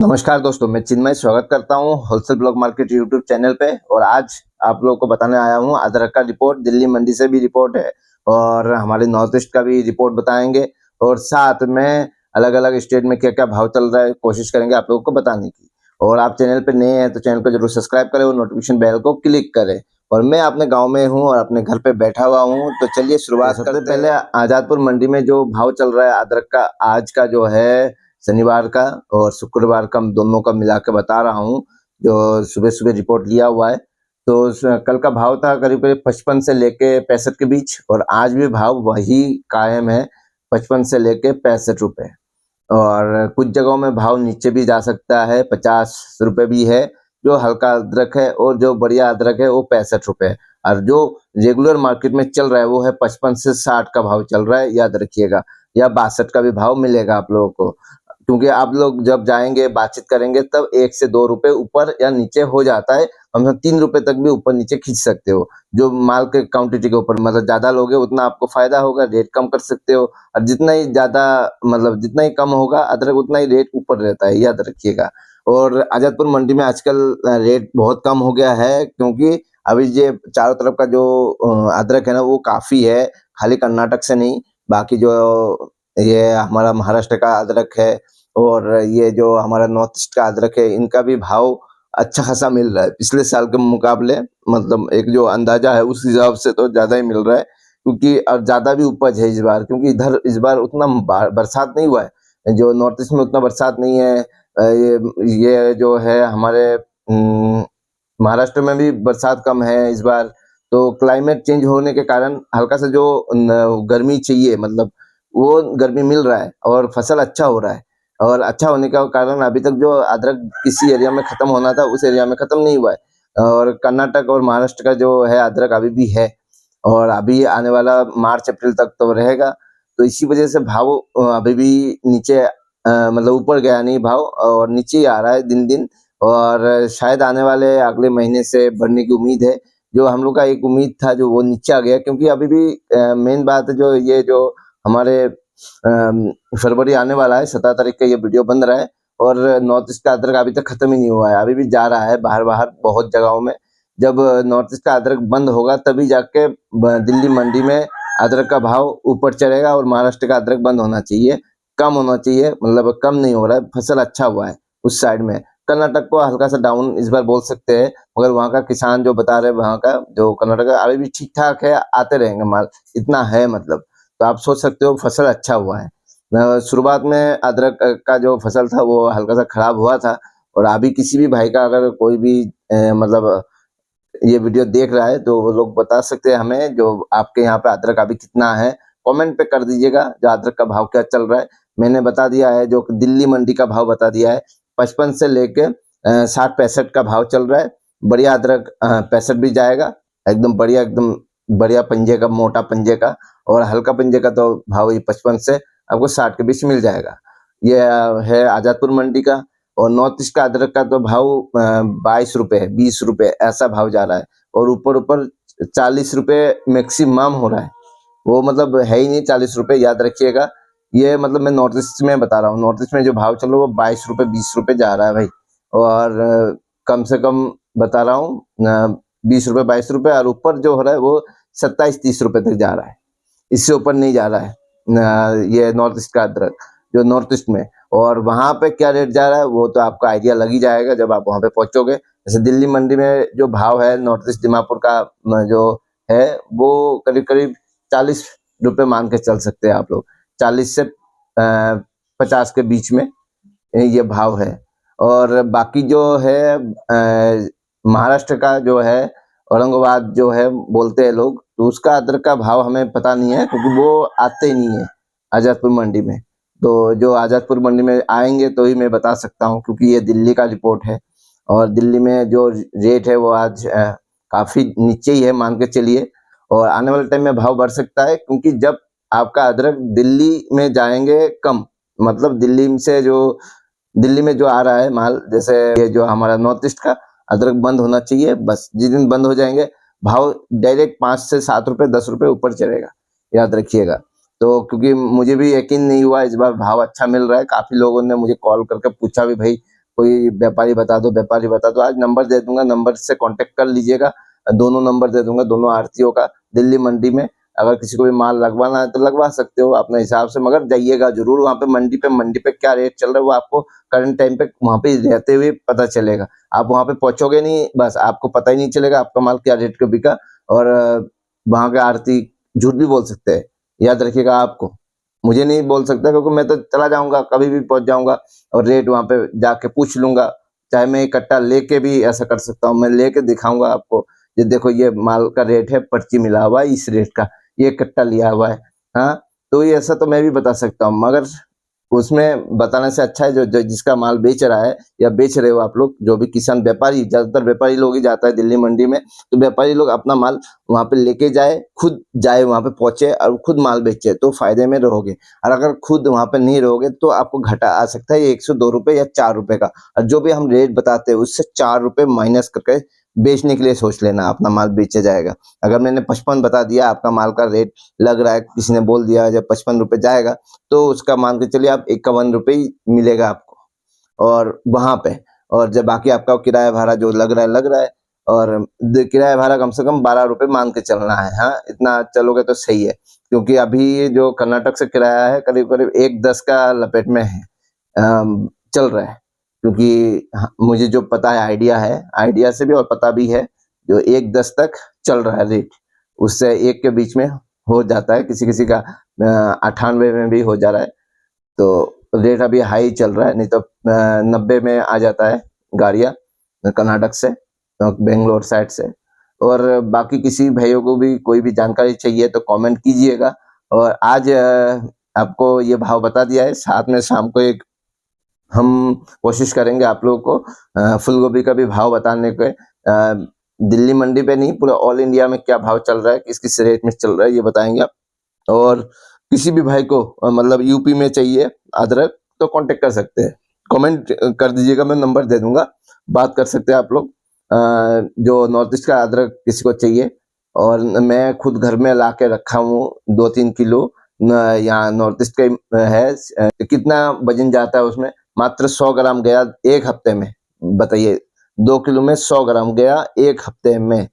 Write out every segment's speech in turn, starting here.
नमस्कार दोस्तों, मैं चिन्मय स्वागत करता हूं wholesale block market YouTube channel पे। और आज आप लोगों को बताने आया हूं अदरक का रिपोर्ट। दिल्ली मंडी से भी रिपोर्ट है और हमारे नॉर्थ ईस्ट का भी रिपोर्ट बताएंगे और साथ में अलग अलग स्टेट में क्या क्या भाव चल रहा है कोशिश करेंगे आप लोगों को बताने की। और आप चैनल पे नए हैं तो चैनल को जरूर सब्सक्राइब करें और नोटिफिकेशन बेल को क्लिक करें। और मैं अपने गाँव में हूँ और अपने घर पे बैठा हुआ हूँ, तो चलिए शुरुआत करते हैं। पहले आजादपुर मंडी में जो भाव चल रहा है अदरक का, आज का जो है शनिवार का और शुक्रवार का, दोनों का मिला के बता रहा हूँ जो सुबह सुबह रिपोर्ट लिया हुआ है। तो कल का भाव था करीब करीब 55 से लेके 65 के बीच और आज भी भाव वही कायम है, 55 से लेके 65 रुपए। और कुछ जगहों में भाव नीचे भी जा सकता है, 50 रुपए भी है जो हल्का अदरक है, और जो बढ़िया अदरक है वो 65 रुपए। और जो रेगुलर मार्केट में चल रहा है वो है 55 से 60 का भाव चल रहा है, याद रखिएगा। या 62 का भी भाव मिलेगा आप लोगों को, क्योंकि आप लोग जब जाएंगे बातचीत करेंगे तब 1 से 2 रुपए ऊपर या नीचे हो जाता है। हम 3 रुपए तक भी ऊपर नीचे खींच सकते हो, जो माल के क्वांटिटी के ऊपर। मतलब ज्यादा लोगे उतना आपको फायदा होगा, रेट कम कर सकते हो। और जितना ही ज्यादा मतलब जितना ही कम होगा अदरक उतना ही रेट ऊपर रहता है, याद रखिएगा। और आजादपुर मंडी में आजकल रेट बहुत कम हो गया है, क्योंकि अभी ये चारों तरफ का जो अदरक है ना वो काफी है, खाली कर्नाटक से नहीं, बाकी जो ये हमारा महाराष्ट्र का अदरक है और ये जो हमारा नॉर्थ ईस्ट का अदरक है, इनका भी भाव अच्छा खासा मिल रहा है पिछले साल के मुकाबले। मतलब एक जो अंदाजा है उस हिसाब से तो ज्यादा ही मिल रहा है, क्योंकि और ज्यादा भी उपज है इस बार, क्योंकि इधर इस बार उतना बरसात नहीं हुआ है। जो नॉर्थ ईस्ट में उतना बरसात नहीं है। ये जो है हमारे महाराष्ट्र में भी बरसात कम है इस बार। तो क्लाइमेट चेंज होने के कारण हल्का सा जो गर्मी चाहिए, मतलब वो गर्मी मिल रहा है और फसल अच्छा हो रहा है। और अच्छा होने का कारण अभी तक जो अदरक किसी एरिया में खत्म होना था उस एरिया में खत्म नहीं हुआ है। और कर्नाटक और महाराष्ट्र का जो है अदरक अभी भी है और अभी आने वाला मार्च अप्रैल तक तो रहेगा। तो इसी वजह से भाव अभी भी नीचे मतलब ऊपर गया नहीं भाव, और नीचे ही आ रहा है दिन दिन। और शायद आने वाले अगले महीने से बढ़ने की उम्मीद है। जो हम लोग का एक उम्मीद था जो वो नीचे आ गया, क्योंकि अभी भी मेन बात है जो ये जो हमारे फरवरी आने वाला है, 17 तारीख का ये वीडियो बन रहा है और नॉर्थ ईस्ट का अदरक अभी तक खत्म ही नहीं हुआ है, अभी भी जा रहा है बाहर बाहर बहुत जगहों में। जब नॉर्थ ईस्ट का अदरक बंद होगा तभी जाके दिल्ली मंडी में अदरक का भाव ऊपर चढ़ेगा। और महाराष्ट्र का अदरक बंद होना चाहिए, कम होना चाहिए, मतलब कम नहीं हो रहा है, फसल अच्छा हुआ है उस साइड में। कर्नाटक को हल्का सा डाउन इस बार बोल सकते हैं, मगर वहाँ का किसान जो बता रहे हैं, वहाँ का जो कर्नाटक का अभी भी ठीक ठाक है, आते रहेंगे माल, इतना है मतलब। तो आप सोच सकते हो फसल अच्छा हुआ है। शुरुआत में अदरक का जो फसल था वो हल्का सा खराब हुआ था। और अभी किसी भी भाई का अगर कोई भी मतलब ये वीडियो देख रहा है तो वो लोग बता सकते हैं हमें, जो आपके यहाँ पे अदरक अभी कितना है कमेंट पे कर दीजिएगा, जो अदरक का भाव क्या चल रहा है। मैंने बता दिया है, जो दिल्ली मंडी का भाव बता दिया है, 55 से लेके 60-65 का भाव चल रहा है। बढ़िया अदरक 65 भी जाएगा, एकदम बढ़िया, एकदम बढ़िया पंजे का, मोटा पंजे का। और हल्का पंजे का तो भाव ही 55 से आपको 60 के बीच मिल जाएगा। ये है आजादपुर मंडी का। और नॉर्थ ईस्ट का अदरक का तो भाव 22 रुपए 20 रुपए ऐसा भाव जा रहा है, और ऊपर ऊपर 40 रुपए मैक्सिमम हो रहा है। वो मतलब है ही नहीं 40 रुपए, याद रखिएगा। ये मतलब मैं नॉर्थ ईस्ट में बता रहा हूँ, नॉर्थ ईस्ट में जो भाव चल रहा है वो 22 रुपए 20 रुपए जा रहा है भाई। और कम से कम बता रहा हूँ 20 रुपए 22 रुपए, और ऊपर जो हो रहा है वो 27-30 रुपए तक जा रहा है, इससे ऊपर नहीं जा रहा है। ये नॉर्थ ईस्ट का अदरक जो नॉर्थ ईस्ट में। और वहां पे क्या रेट जा रहा है वो तो आपका आइडिया लग ही जाएगा जब आप वहां पे पहुंचोगे। जैसे दिल्ली मंडी में जो भाव है नॉर्थ ईस्ट दीमापुर का जो है वो करीब करीब 40 रुपए मान के चल सकते हैं आप लोग, 40 से 50 के बीच में ये भाव है। और बाकी जो है महाराष्ट्र का जो है औरंगाबाद जो है बोलते हैं लोग, तो उसका अदरक का भाव हमें पता नहीं है, क्योंकि वो आते ही नहीं है आजादपुर मंडी में। तो जो आजादपुर मंडी में आएंगे तो ही मैं बता सकता हूँ, क्योंकि ये दिल्ली का रिपोर्ट है। और दिल्ली में जो रेट है वो आज काफी नीचे ही है मान के चलिए। और आने वाले टाइम में भाव बढ़ सकता है, क्योंकि जब आपका अदरक दिल्ली में जाएंगे कम, मतलब दिल्ली में जो आ रहा है माल, जैसे ये जो हमारा नॉर्थ ईस्ट का अदरक बंद होना चाहिए, बस जिस दिन बंद हो जाएंगे भाव डायरेक्ट 5 से 7 रुपए 10 रुपए ऊपर चढ़ेगा, याद रखिएगा। तो क्योंकि मुझे भी यकीन नहीं हुआ, इस बार भाव अच्छा मिल रहा है। काफी लोगों ने मुझे कॉल करके पूछा भी, भाई कोई व्यापारी बता दो, व्यापारी बता दो। आज नंबर दे दूंगा, नंबर से कांटेक्ट कर लीजिएगा। दोनों नंबर दे दूंगा दोनों आड़तियों का दिल्ली मंडी में। अगर किसी को भी माल लगवाना है तो लगवा सकते हो अपने हिसाब से, मगर जाइएगा जरूर वहाँ पे मंडी पे क्या रेट चल रहा है वो आपको करंट टाइम पे वहाँ पे रहते हुए पता चलेगा। आप वहाँ पे पहुंचोगे नहीं, बस आपको पता ही नहीं चलेगा आपका माल क्या रेट का बिका। और वहाँ के आड़ती झूठ भी बोल सकते हैं, याद रखिएगा। आपको मुझे नहीं बोल सकता, क्योंकि मैं तो चला जाऊंगा, कभी भी पहुंच जाऊंगा और रेट वहाँ पे जाके पूछ लूंगा। चाहे मैं इकट्ठा लेके भी ऐसा कर सकता हूँ, मैं लेके दिखाऊंगा आपको, ये देखो ये माल का रेट है, पर्ची मिला हुआ है इस रेट का, ये कट्टा लिया हुआ है। हाँ, तो ये ऐसा तो मैं भी बता सकता हूँ, मगर उसमें बताने से अच्छा है जो जिसका माल बेच रहा है या बेच रहे हो आप लोग, जो भी किसान व्यापारी, ज्यादातर व्यापारी लोग ही जाता है दिल्ली मंडी में, तो व्यापारी लोग अपना माल वहां पे लेके जाए, खुद जाए वहां पे पहुंचे और खुद माल बेचे, तो फायदे में रहोगे। और अगर खुद वहां पे नहीं रहोगे तो आपको घाटा आ सकता है 102 रुपए या 4 रुपए का। और जो भी हम रेट बताते हैं उससे 4 रुपए माइनस करके बेचने के लिए सोच लेना, अपना माल बेचा जाएगा। अगर मैंने 55 बता दिया, आपका माल का रेट लग रहा है, किसी ने बोल दिया जब 55 रुपए जाएगा, तो उसका मान के चलिए आप 51 रुपए ही मिलेगा आपको और वहां पे। और जब बाकी आपका किराया भाड़ा जो लग रहा है, और किराया भाड़ा कम से कम 12 रुपए मान के चलना है। हाँ, इतना चलोगे तो सही है, क्योंकि अभी जो कर्नाटक से किराया है करीब करीब 1.10 का लपेट में है, चल रहा है। क्योंकि मुझे जो पता है, आइडिया से भी और पता भी है, जो 1.10 तक चल रहा है रेट, उससे एक के बीच में हो जाता है, किसी किसी का 98 में भी हो जा रहा है। तो रेट अभी हाई चल रहा है, नहीं तो 90 में आ जाता है गाड़ियाँ कर्नाटक से, बेंगलोर साइड से। और बाकी किसी भाइयों को भी कोई भी जानकारी चाहिए तो कमेंट कीजिएगा। और आज आपको ये भाव बता दिया है, साथ में शाम को एक हम कोशिश करेंगे आप लोगों को फूल गोभी का भी भाव बताने के। दिल्ली मंडी पे नहीं, पूरा ऑल इंडिया में क्या भाव चल रहा है, किस किस रेट में चल रहा है, ये बताएंगे आप। और किसी भी भाई को मतलब यूपी में चाहिए अदरक तो कांटेक्ट कर सकते हैं, कमेंट कर दीजिएगा, मैं नंबर दे दूंगा, बात कर सकते हैं आप लोग। जो नॉर्थ ईस्ट का अदरक किसी को चाहिए, और मैं खुद घर में ला के रखा हूँ 2-3 किलो। यहाँ नॉर्थ ईस्ट का है, कितना वजन जाता है उसमें, मात्र 100 ग्राम गया एक हफ्ते में। बताइए, 2 किलो में 100 ग्राम गया एक हफ्ते में,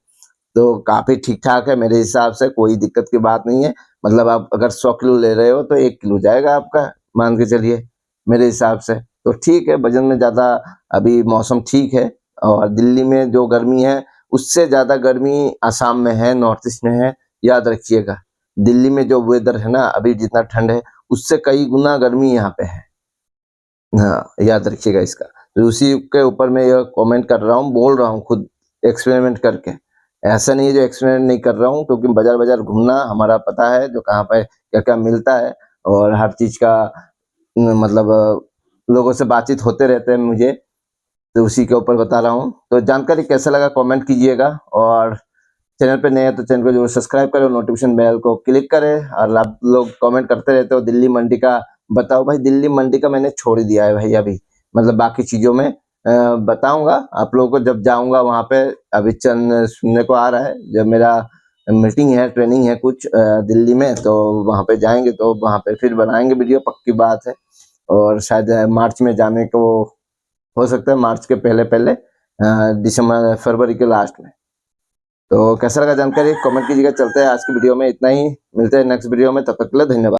तो काफी ठीक ठाक है मेरे हिसाब से, कोई दिक्कत की बात नहीं है। मतलब आप अगर 100 किलो ले रहे हो तो 1 किलो जाएगा आपका, मान के चलिए मेरे हिसाब से। तो ठीक है, वजन में ज्यादा अभी मौसम ठीक है। और दिल्ली में जो गर्मी है उससे ज्यादा गर्मी आसाम में है, नॉर्थ ईस्ट में है, याद रखिएगा। दिल्ली में जो वेदर है ना अभी, जितना ठंड है उससे कई गुना गर्मी यहाँ पे है। हाँ, याद रखिएगा इसका। तो उसी के ऊपर मैं यह कमेंट कर रहा हूँ, बोल रहा हूँ खुद एक्सपेरिमेंट करके। ऐसा नहीं है जो एक्सपेरिमेंट नहीं कर रहा हूँ, क्योंकि बाजार बाजार घूमना हमारा पता है, जो कहाँ पे क्या क्या मिलता है, और हर चीज का मतलब लोगों से बातचीत होते रहते हैं मुझे, तो उसी के ऊपर बता रहा हूँ। तो जानकारी कैसा लगा कमेंट कीजिएगा, और चैनल पे नए हैं तो चैनल को जरूर सब्सक्राइब करें, नोटिफिकेशन बेल को क्लिक करें। और आप लोग कमेंट करते रहते हो दिल्ली मंडी का बताओ, भाई दिल्ली मंडी का मैंने छोड़ दिया है भाई अभी, मतलब बाकी चीजों में बताऊंगा आप लोगों को जब जाऊंगा वहां पे। अभी चंद सुनने को आ रहा है, जब मेरा मीटिंग है, ट्रेनिंग है कुछ दिल्ली में, तो वहां पे जाएंगे, तो वहां पे फिर बनाएंगे वीडियो, पक्की बात है। और शायद मार्च में जाने को हो सकता है, मार्च के पहले पहले, दिसंबर फरवरी के लास्ट में। तो कैसा लगा जानकारी कमेंट कीजिएगा। चलते हैं आज की वीडियो में इतना ही, मिलते हैं नेक्स्ट वीडियो में, तब तक के लिए धन्यवाद।